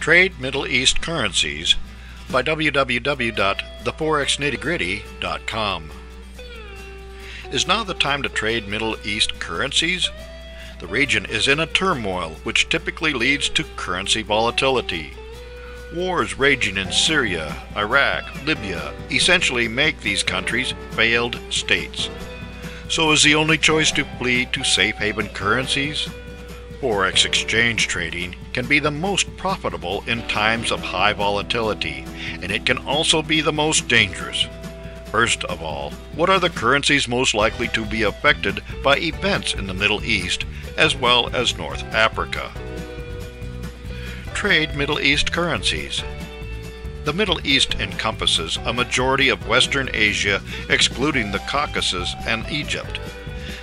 Trade Middle East Currencies by www.theforexnittygritty.com. Is now the time to trade Middle East currencies? The region is in a turmoil which typically leads to currency volatility. Wars raging in Syria, Iraq, Libya essentially make these countries failed states. So is the only choice to flee to safe haven currencies? Forex exchange trading can be the most profitable in times of high volatility, and it can also be the most dangerous. First of all, what are the currencies most likely to be affected by events in the Middle East as well as North Africa? Trade Middle East currencies. The Middle East encompasses a majority of Western Asia, excluding the Caucasus and Egypt.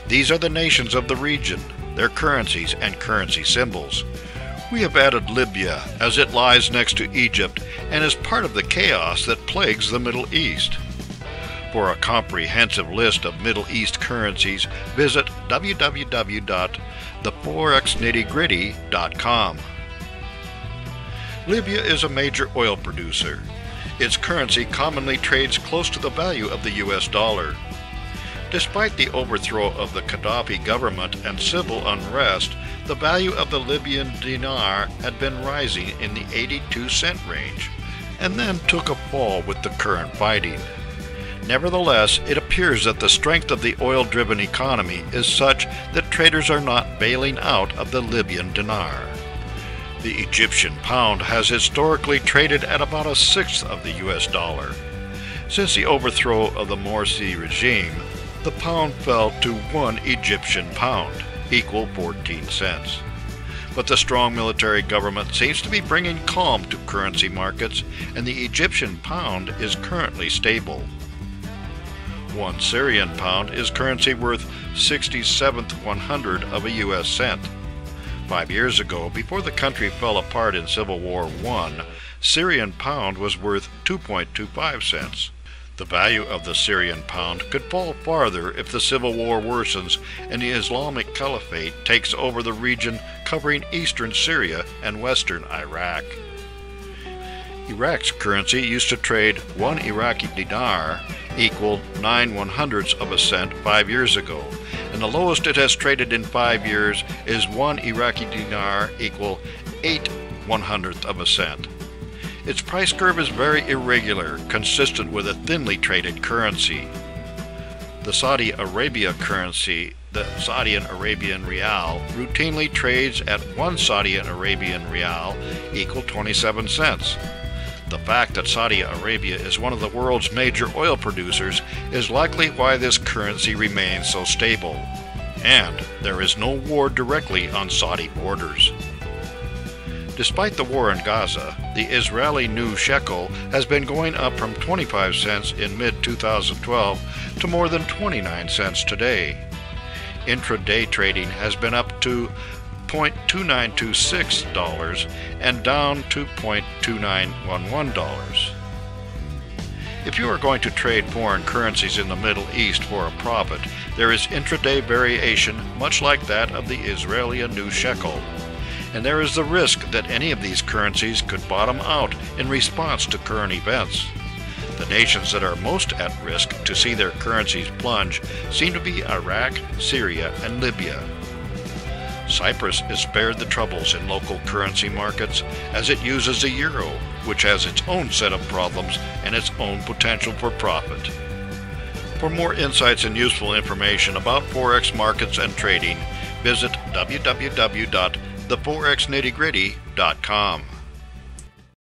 These are the nations of the region, their currencies and currency symbols. We have added Libya as it lies next to Egypt and is part of the chaos that plagues the Middle East. For a comprehensive list of Middle East currencies, visit www.theforexnittygritty.com. Libya is a major oil producer. Its currency commonly trades close to the value of the US dollar. Despite the overthrow of the Kaddafi government and civil unrest, the value of the Libyan Dinar had been rising in the 82-cent range, and then took a fall with the current fighting. Nevertheless, it appears that the strength of the oil-driven economy is such that traders are not bailing out of the Libyan Dinar. The Egyptian pound has historically traded at about a sixth of the US dollar. Since the overthrow of the Morsi regime, the pound fell to 1 Egyptian pound, equal 14 cents. But the strong military government seems to be bringing calm to currency markets, and the Egyptian pound is currently stable. 1 Syrian pound is currency worth 67/100 of a US cent. 5 years ago, before the country fell apart in Civil War I, Syrian pound was worth 2.25 cents. The value of the Syrian pound could fall farther if the civil war worsens and the Islamic Caliphate takes over the region covering eastern Syria and western Iraq. Iraq's currency used to trade 1 Iraqi dinar equal 9/100ths of a cent 5 years ago, and the lowest it has traded in 5 years is 1 Iraqi dinar equal 8/100th of a cent. Its price curve is very irregular, consistent with a thinly traded currency. The Saudi Arabia currency, the Saudi Arabian Rial, routinely trades at 1 Saudi Arabian Rial equal 27 cents. The fact that Saudi Arabia is one of the world's major oil producers is likely why this currency remains so stable. And there is no war directly on Saudi borders. Despite the war in Gaza, the Israeli new shekel has been going up from 25 cents in mid-2012 to more than 29 cents today. Intraday trading has been up to $0.2926 and down to $0.2911. If you are going to trade foreign currencies in the Middle East for a profit, there is intraday variation much like that of the Israeli new shekel. And there is the risk that any of these currencies could bottom out in response to current events. The nations that are most at risk to see their currencies plunge seem to be Iraq, Syria, and Libya. Cyprus is spared the troubles in local currency markets as it uses the euro, which has its own set of problems and its own potential for profit. For more insights and useful information about Forex markets and trading, visit www.theforexnittygritty.com.